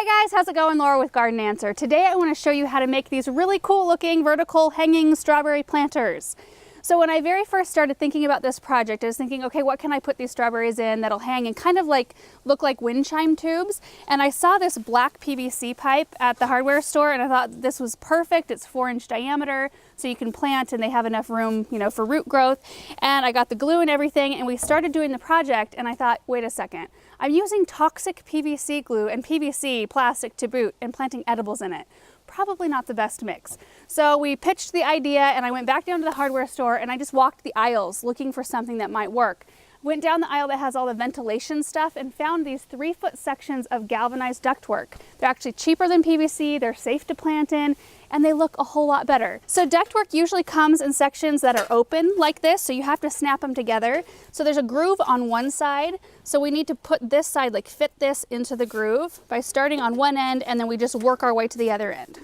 Hi guys, how's it going? Laura with Garden Answer. Today I want to show you how to make these really cool looking vertical hanging strawberry planters. So when I very first started thinking about this project, I was thinking, okay, what can I put these strawberries in that'll hang and kind of like look like wind chime tubes? And I saw this black PVC pipe at the hardware store and I thought this was perfect. It's 4-inch diameter, so you can plant and they have enough room, you know, for root growth. And I got the glue and everything and we started doing the project and I thought, wait a second, I'm using toxic PVC glue and PVC plastic to boot and planting edibles in it. Probably not the best mix. So we pitched the idea and I went back down to the hardware store and I just walked the aisles looking for something that might work. Went down the aisle that has all the ventilation stuff and found these 3-foot sections of galvanized ductwork. They're actually cheaper than PVC, they're safe to plant in, and they look a whole lot better. So ductwork usually comes in sections that are open like this, so you have to snap them together. So there's a groove on one side, so we need to put this side, like fit this into the groove by starting on one end and then we just work our way to the other end.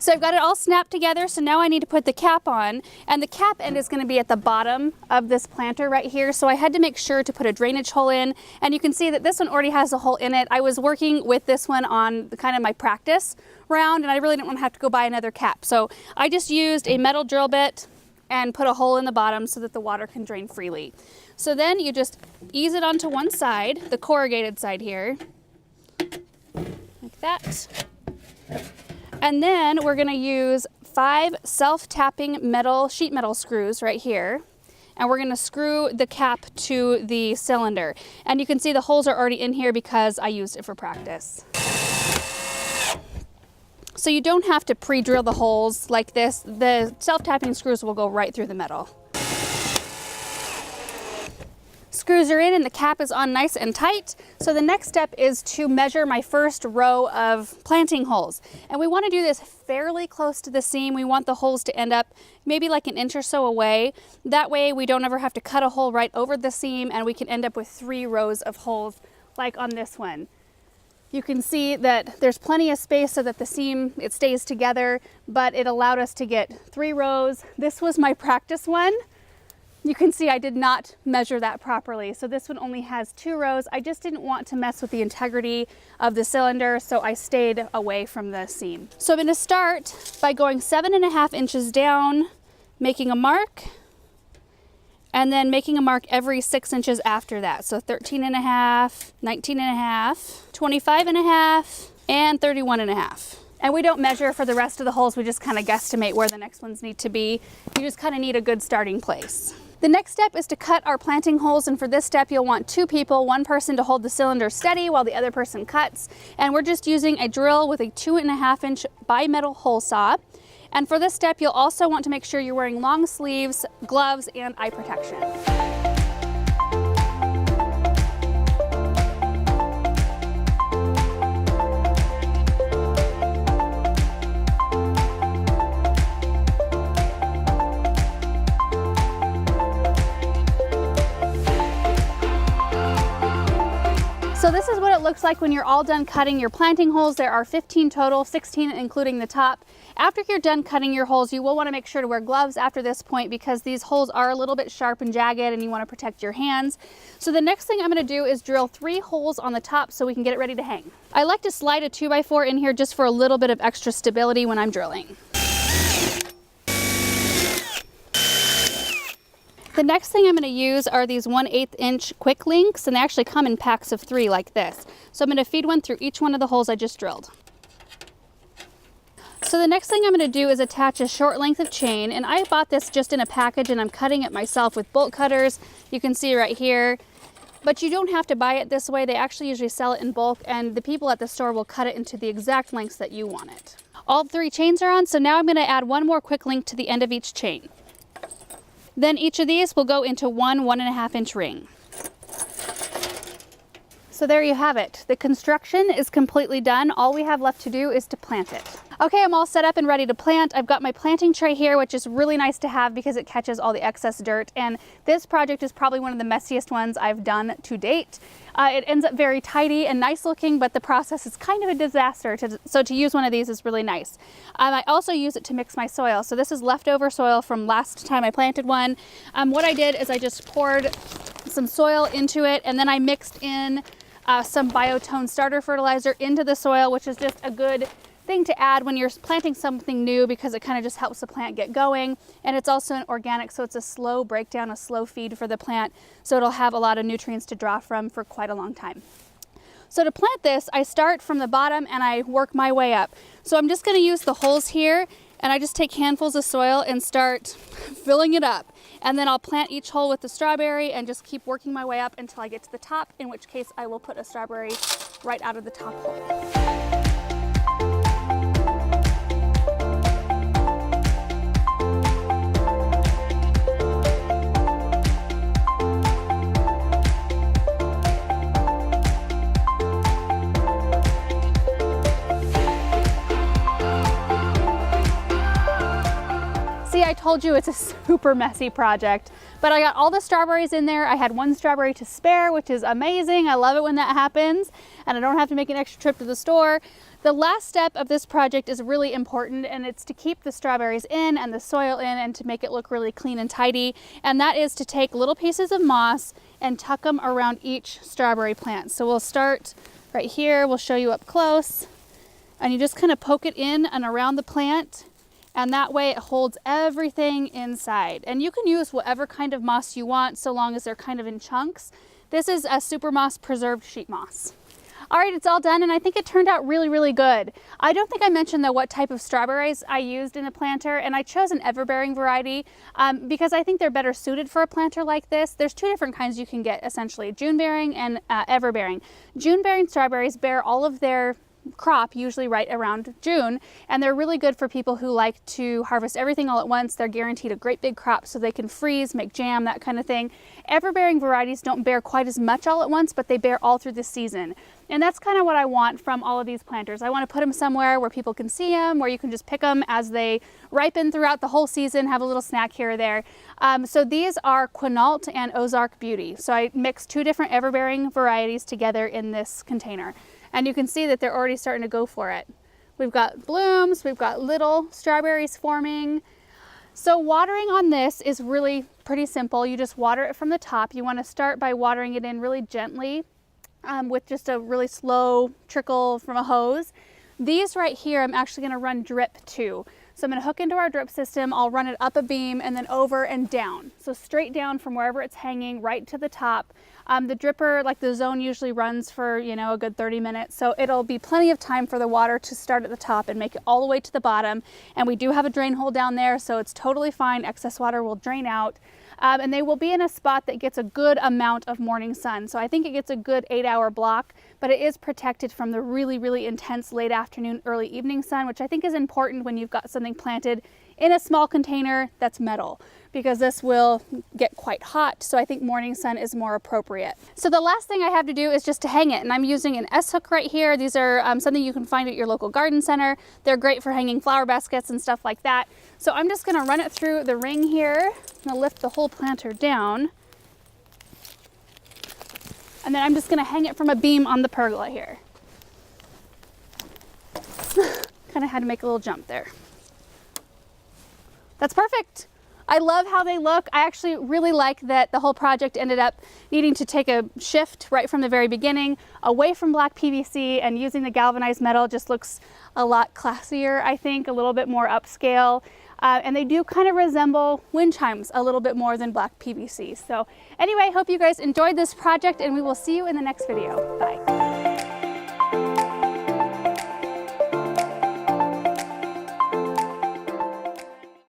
So I've got it all snapped together, so now I need to put the cap on, and the cap end is going to be at the bottom of this planter right here, so I had to make sure to put a drainage hole in, and you can see that this one already has a hole in it. I was working with this one on kind of my practice round, and I really didn't want to have to go buy another cap, so I just used a metal drill bit and put a hole in the bottom so that the water can drain freely. So then you just ease it onto one side, the corrugated side here, like that. And then we're going to use 5 self-tapping sheet metal screws right here. And we're going to screw the cap to the cylinder. And you can see the holes are already in here because I used it for practice. So you don't have to pre-drill the holes like this. The self-tapping screws will go right through the metal. Screws are in and the cap is on nice and tight. So the next step is to measure my first row of planting holes. And we want to do this fairly close to the seam. We want the holes to end up maybe like an inch or so away. That way we don't ever have to cut a hole right over the seam and we can end up with 3 rows of holes like on this one. You can see that there's plenty of space so that the seam, it stays together, but it allowed us to get 3 rows. This was my practice one. You can see I did not measure that properly. So this one only has 2 rows. I just didn't want to mess with the integrity of the cylinder, so I stayed away from the seam. So I'm gonna start by going 7.5 inches down, making a mark, and then making a mark every 6 inches after that. So 13.5, 19.5, 25.5, and 31.5. And we don't measure for the rest of the holes, we just kind of guesstimate where the next ones need to be. You just kind of need a good starting place. The next step is to cut our planting holes, and for this step you'll want 2 people, one person to hold the cylinder steady while the other person cuts. And we're just using a drill with a 2.5-inch bimetal hole saw. And for this step you'll also want to make sure you're wearing long sleeves, gloves, and eye protection. So this is what it looks like when you're all done cutting your planting holes. There are 15 total, 16 including the top. After you're done cutting your holes, you will want to make sure to wear gloves after this point because these holes are a little bit sharp and jagged and you want to protect your hands. So the next thing I'm going to do is drill 3 holes on the top so we can get it ready to hang. I like to slide a 2x4 in here just for a little bit of extra stability when I'm drilling. The next thing I'm going to use are these 1/8 inch quick links, and they actually come in packs of 3 like this. So I'm going to feed one through each one of the holes I just drilled. So the next thing I'm going to do is attach a short length of chain, and I bought this just in a package and I'm cutting it myself with bolt cutters. You can see right here, but you don't have to buy it this way. They actually usually sell it in bulk and the people at the store will cut it into the exact lengths that you want it. All 3 chains are on, so now I'm going to add one more quick link to the end of each chain. Then each of these will go into one 1.5-inch ring. So there you have it. The construction is completely done. All we have left to do is to plant it. Okay, I'm all set up and ready to plant. I've got my planting tray here, which is really nice to have because it catches all the excess dirt. And this project is probably one of the messiest ones I've done to date. It ends up very tidy and nice looking, but the process is kind of a disaster. So to use one of these is really nice. I also use it to mix my soil. So this is leftover soil from last time I planted one. What I did is I just poured some soil into it and then I mixed in some biotone starter fertilizer into the soil, which is just a good thing to add when you're planting something new because it kind of just helps the plant get going. And it's also an organic, so it's a slow breakdown, a slow feed for the plant, so it'll have a lot of nutrients to draw from for quite a long time. So to plant this, I start from the bottom and I work my way up. So I'm just going to use the holes here, and I just take handfuls of soil and start filling it up. And then I'll plant each hole with the strawberry and just keep working my way up until I get to the top, in which case I will put a strawberry right out of the top hole. See, I told you it's a super messy project, but I got all the strawberries in there. I had one strawberry to spare, which is amazing. I love it when that happens, and I don't have to make an extra trip to the store. The last step of this project is really important, and it's to keep the strawberries in and the soil in and to make it look really clean and tidy. And that is to take little pieces of moss and tuck them around each strawberry plant. So we'll start right here. We'll show you up close, and you just kind of poke it in and around the plant. And that way it holds everything inside. And you can use whatever kind of moss you want so long as they're kind of in chunks. This is a super moss preserved sheet moss. All right, it's all done, and I think it turned out really, really good. I don't think I mentioned though what type of strawberries I used in the planter, and I chose an everbearing variety because I think they're better suited for a planter like this. There's two different kinds you can get essentially, June bearing and everbearing. June bearing strawberries bear all of their crop usually right around June, and they're really good for people who like to harvest everything all at once. They're guaranteed a great big crop so they can freeze, make jam, that kind of thing. Everbearing varieties don't bear quite as much all at once, but they bear all through the season. And that's kind of what I want from all of these planters. I want to put them somewhere where people can see them, where you can just pick them as they ripen throughout the whole season, have a little snack here or there. So these are Quinault and Ozark Beauty. So I mixed two different everbearing varieties together in this container. And you can see that they're already starting to go for it. We've got blooms, we've got little strawberries forming. So watering on this is really pretty simple. You just water it from the top. You want to start by watering it in really gently with just a really slow trickle from a hose. These right here, I'm actually going to run drip to. So I'm going to hook into our drip system. I'll run it up a beam and then over and down. So straight down from wherever it's hanging right to the top. The dripper, like the zone, usually runs for, you know, a good 30 minutes. So it'll be plenty of time for the water to start at the top and make it all the way to the bottom. And we do have a drain hole down there, so it's totally fine. Excess water will drain out. And they will be in a spot that gets a good amount of morning sun. So I think it gets a good 8-hour block, but it is protected from the really, really intense late afternoon, early evening sun, which I think is important when you've got something planted in a small container that's metal, because this will get quite hot. So I think morning sun is more appropriate. So the last thing I have to do is just to hang it. And I'm using an S-hook right here. These are something you can find at your local garden center. They're great for hanging flower baskets and stuff like that. So I'm just gonna run it through the ring here. I'm gonna lift the whole planter down. And then I'm just gonna hang it from a beam on the pergola here. Kind of had to make a little jump there. That's perfect. I love how they look. I actually really like that the whole project ended up needing to take a shift right from the very beginning away from black PVC, and using the galvanized metal just looks a lot classier, I think, a little bit more upscale. And they do kind of resemble wind chimes a little bit more than black PVC. So anyway, hope you guys enjoyed this project, and we will see you in the next video. Bye.